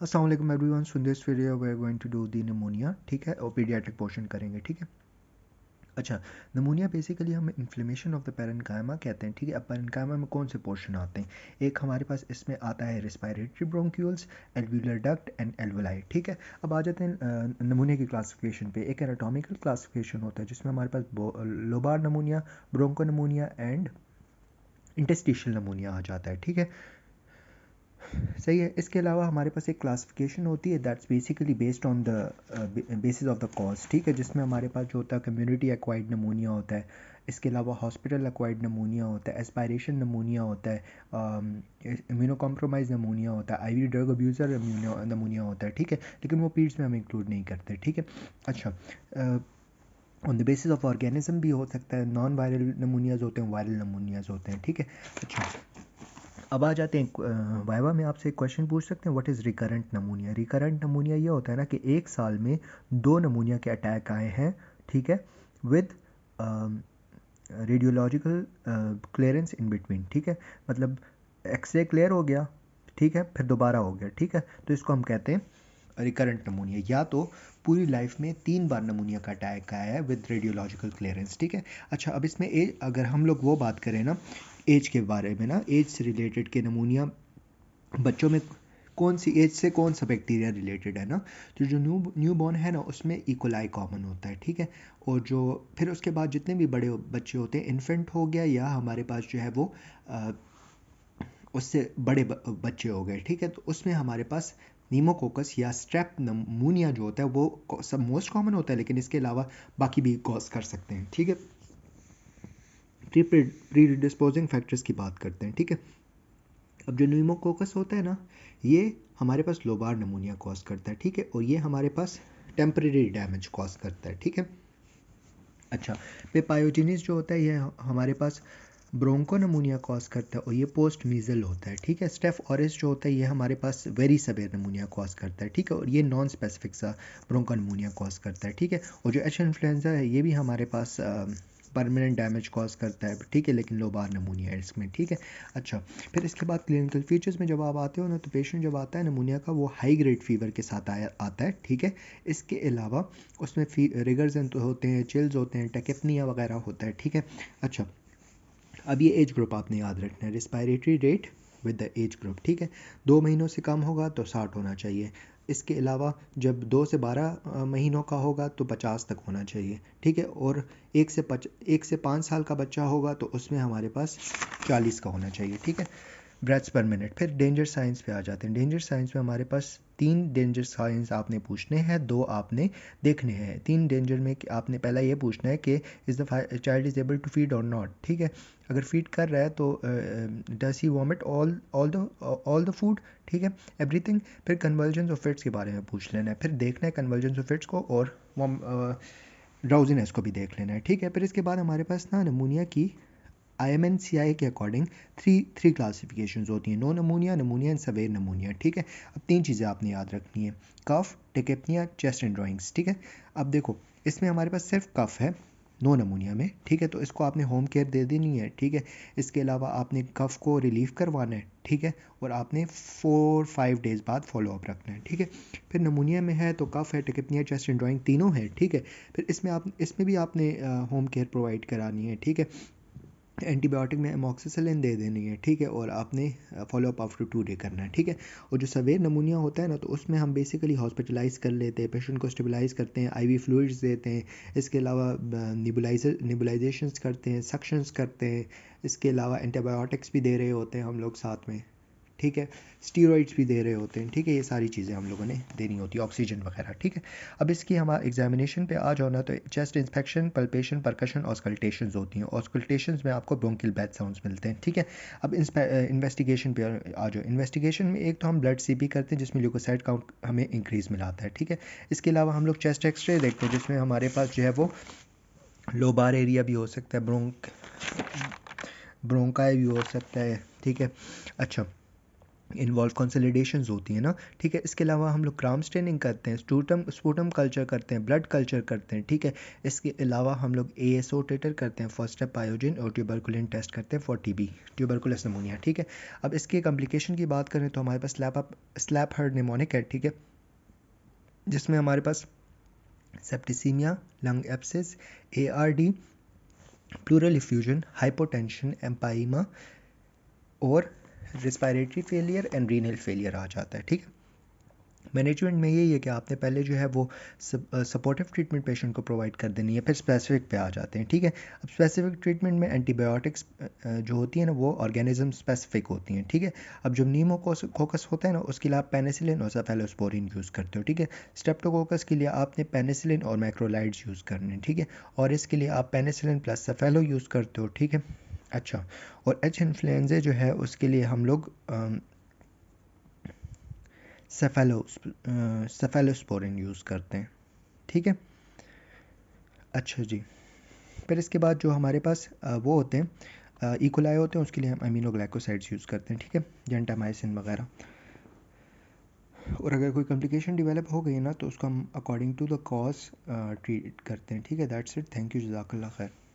अस्सलाम वालेकुम everyone, so this video we are going to do the pneumonia, ठीक है, और पीडियाट्रिक पोर्शन करेंगे, ठीक है। अच्छा, निमोनिया बेसिकली हम इन्फ्लेमेशन ऑफ द पेरेन्काइमा कहते हैं, ठीक है। अब पेरेन्काइमा में कौन से पोर्शन आते हैं? एक हमारे पास इसमें आता है respiratory bronchioles, alveolar duct and alveoli, ठीक है। अब आ जाते हैं नमूने की क्लासिफिकेशन पे। एक एनाटॉमिकल क्लासिफिकेशन होता है जिसमें हमारे पास lobar pneumonia, broncho pneumonia and interstitial pneumonia आ जाता है, ठीक है। सही है। इसके अलावा हमारे पास एक क्लासिफिकेशन होती है that's basically based on the basis of the cause, ठीक है, जिसमें हमारे पास जो होता है कम्युनिटी एक्वायर्ड नमूनिया होता है, इसके अलावा हॉस्पिटल एक्वायर्ड नमूनिया होता है, एस्पायरेशन नमूनिया होता है, इम्यूनो कॉम्प्रोमाइज नमूनिया होता है, आईवी ड्रग अब्यूज़र नमूनिया होता है, ठीक है, लेकिन वो पीड्स में हम इंक्लूड नहीं करते, ठीक है। अच्छा, on the basis of organism भी हो सकता है, नॉन वायरल नमूनियाज होते हैं, वायरल नमूनियाज होते हैं, ठीक है। अच्छा, अब आ जाते हैं वाइवा में आपसे एक क्वेश्चन पूछ सकते हैं, व्हाट इज़ रिकरेंट नमूनिया। रिकरेंट नमूनिया ये होता है ना कि एक साल में 2 नमूनिया के अटैक आए हैं, ठीक है, with radiological clearance in between, ठीक है, मतलब एक्सरे क्लियर हो गया, ठीक है, फिर दोबारा हो गया, ठीक है, तो इसको हम कहते हैं रिकरेंट नमूनिया। या तो पूरी लाइफ में 3 बार नमूनिया का अटैक आया है विद रेडियोलॉजिकल क्लियरेंस, ठीक है। अच्छा, अब इसमें एज, अगर हम लोग वो बात करें ना एज के बारे में ना, एज से रिलेटेड के नमूनिया बच्चों में कौन सी एज से कौन सा बैक्टीरिया रिलेटेड है ना, तो जो न्यू बॉर्न है ना उसमें इकोलाई कॉमन होता है, ठीक है। और जो फिर उसके बाद जितने भी बड़े बच्चे होते हैं, इन्फेंट हो गया या हमारे पास जो है वो उससे बड़े बच्चे हो गए, ठीक है, तो उसमें हमारे पास नीमोकोकस या स्ट्रेप नमूनिया जो होता है वो सब मोस्ट कॉमन होता है, लेकिन इसके अलावा बाकी भी कॉज कर सकते हैं, ठीक है। प्री डिस्पोजिंग फैक्टर्स की बात करते हैं, ठीक है। अब जो न्यूमोकोकस होता है ना, ये हमारे पास लोबार नमूनिया कॉज करता है, ठीक है, और ये हमारे पास टेम्परेरी डैमेज कॉज करता है, ठीक है। अच्छा, पेपायोजिनिस जो होता है ये हमारे पास ब्रोंको नमूनिया कॉज करता है और ये पोस्ट मीजल होता है, ठीक है। स्टेफ ऑरिस जो होता है ये हमारे पास वेरी सवेयर नमूनिया कॉज करता है, ठीक है, और ये नॉन स्पेसिफिक सा ब्रोंको नमूनिया कॉज करता है, ठीक है। और जो एच इन्फ्लुएंजा है ये भी हमारे पास परमानेंट डैमेज कॉज करता है, ठीक है, लेकिन लोबार नमूनिया है इसमें, ठीक है। अच्छा, फिर इसके बाद क्लिनिकल फीचर्स में जब आप आते हो ना, तो पेशेंट जब आता है नमूनिया का वो हाई ग्रेड फीवर के साथ आता है, ठीक है। इसके अलावा उसमें रिगर्स होते हैं, चिल्स होते हैं, टेकेपनिया वगैरह होता है, ठीक है। अच्छा, अब ये एज ग्रुप आपने याद रखना है, respiratory rate with the age group, ठीक है। 2 महीनों से कम होगा तो 60 होना चाहिए। इसके अलावा जब 2 से 12 महीनों का होगा तो 50 तक होना चाहिए, ठीक है। और 1 से 5 साल का बच्चा होगा तो उसमें हमारे पास 40 का होना चाहिए, ठीक है, ब्रेथ्स पर मिनट। फिर डेंजर साइंस पे आ जाते हैं। डेंजर साइंस में हमारे पास 3 डेंजर साइंस आपने पूछने हैं, 2 आपने देखने हैं। 3 डेंजर में आपने पहला ये पूछना है कि is the child is able to feed और नॉट, ठीक है। अगर फीड कर रहा है तो does he vomit all the food, ठीक है, एवरीथिंग। फिर कन्वर्जेंस ऑफ फिट्स के बारे में पूछ लेना है, फिर देखना है कन्वर्जेंस ऑफ फिट्स को, और ड्राउजीनेस को भी देख लेना है, ठीक है। फिर इसके बाद हमारे पास ना नमूनिया की IMNCI के अकॉर्डिंग थ्री क्लासिफिकेशंस होती हैं, no pneumonia, pneumonia and severe pneumonia, ठीक है। अब 3 चीज़ें आपने याद रखनी है, cough, tachypnoea, chest and drawings, ठीक है। अब देखो इसमें हमारे पास सिर्फ कफ है नो नमूनिया में, ठीक है, तो इसको आपने होम केयर दे देनी है, ठीक है। इसके अलावा आपने कफ को रिलीव करवाना है, ठीक है, और आपने 4-5 डेज़ बाद फॉलोअप रखना है, ठीक है। फिर नमूनिया में है तो कफ है, टेकेपनिया, चेस्ट एंड ड्राइंग तीनों है, ठीक है। फिर इसमें भी आपने होम केयर प्रोवाइड करानी है, ठीक है। एंटीबायोटिक में एमॉक्सिसिलिन दे देनी है, ठीक है, और आपने फॉलोअप आफ्टर 2 डे करना है, ठीक है। और जो सवेयर नमूनिया होता है ना, तो उसमें हम बेसिकली हॉस्पिटलाइज कर लेते हैं, पेशेंट को स्टेबलाइज करते हैं, आईवी फ्लूइड्स देते हैं, इसके अलावा निबुलाइजेशंस करते हैं, सक्शंस करते हैं, इसके अलावा एंटीबायोटिक्स भी दे रहे होते हैं हम लोग साथ में, ठीक है, स्टीरॉइड्स भी दे रहे होते हैं, ठीक है, ये सारी चीज़ें हम लोगों ने देनी होती है, ऑक्सीजन वगैरह, ठीक है। अब इसकी हमारा एग्जामिनेशन पे आ जाओ ना, तो चेस्ट इंस्पेक्शन, पल्पेशन, परकशन, ऑस्कल्टेशंस होती हैं। ऑस्कल्टेशंस में आपको ब्रोंकियल बैथ साउंड्स मिलते हैं, ठीक है। अब इन्वेस्टिगेशन पे आ जाओ। इन्वेस्टिगेशन में एक तो हम ब्लड सीपी करते हैं जिसमें ल्यूकोसाइट काउंट हमें इंक्रीज़ मिलाता है, ठीक है। इसके अलावा हम लोग चेस्ट एक्सरे देखते हैं जिसमें हमारे पास जो है वो लोबार एरिया भी हो सकता है, ब्रोंकाई भी हो सकता है, ठीक है। अच्छा, इन्वॉल्व कंसोलिडेशंस होती हैं ना, ठीक है। इसके अलावा हम लोग क्राम स्टेनिंग करते हैं, स्पूटम कल्चर करते हैं, ब्लड कल्चर करते हैं, ठीक है। इसके अलावा हम लोग ASO टेटर करते हैं, फर्स्ट स्टेप पायोजिन, और ट्यूबरकुलिन टेस्ट करते हैं फॉर TB, ट्यूबरकुलस नमूनिया, ठीक है। अब इसके कम्प्लिकेशन की बात करें तो हमारे पास स्लैप हर्ड निमोनिक है, ठीक है, जिसमें हमारे पास septicaemia, lung abscess, ARD, pleural effusion, hypotension, empyema और respiratory failure and renal failure आ जाता है, ठीक है। मैनेजमेंट में यही है कि आपने पहले जो है वो सपोर्टिव ट्रीटमेंट पेशेंट को प्रोवाइड कर देनी है, फिर स्पेसिफिक पे आ जाते हैं, ठीक है। अब स्पेसिफिक ट्रीटमेंट में एंटीबायोटिक्स जो होती है ना वो ऑर्गेनिज्म स्पेसिफिक होती हैं, ठीक है। अब जो न्यूमोकोकस होता है ना उसके लिए आप पेनिसिलिन और सेफेलोस्पोरिन यूज़ करते हो, ठीक है। स्ट्रेप्टोकोकस के लिए आपने पेनिसिलिन और मैक्रोलाइड्स यूज़ करने हैं, ठीक है। और इसके लिए आप पेनिसिलिन प्लस सेफेलो यूज़ करते हो, ठीक है। अच्छा, और H इन्फ्लुएंजा जो है उसके लिए हम लोग सेफेलोस्पोरिन यूज़ करते हैं, ठीक है। अच्छा जी, फिर इसके बाद जो हमारे पास वो होते हैं इकोलाई होते हैं, उसके लिए हम अमीनोग्लाइकोसाइड्स यूज़ करते हैं, ठीक है, जेंटामाइसिन वगैरह। और अगर कोई कॉम्प्लिकेशन डेवलप हो गई ना तो उसको हम according to the cause treat करते हैं, ठीक है। दैट्स इट, थैंक यू, जज़ाकल्लाह खैर।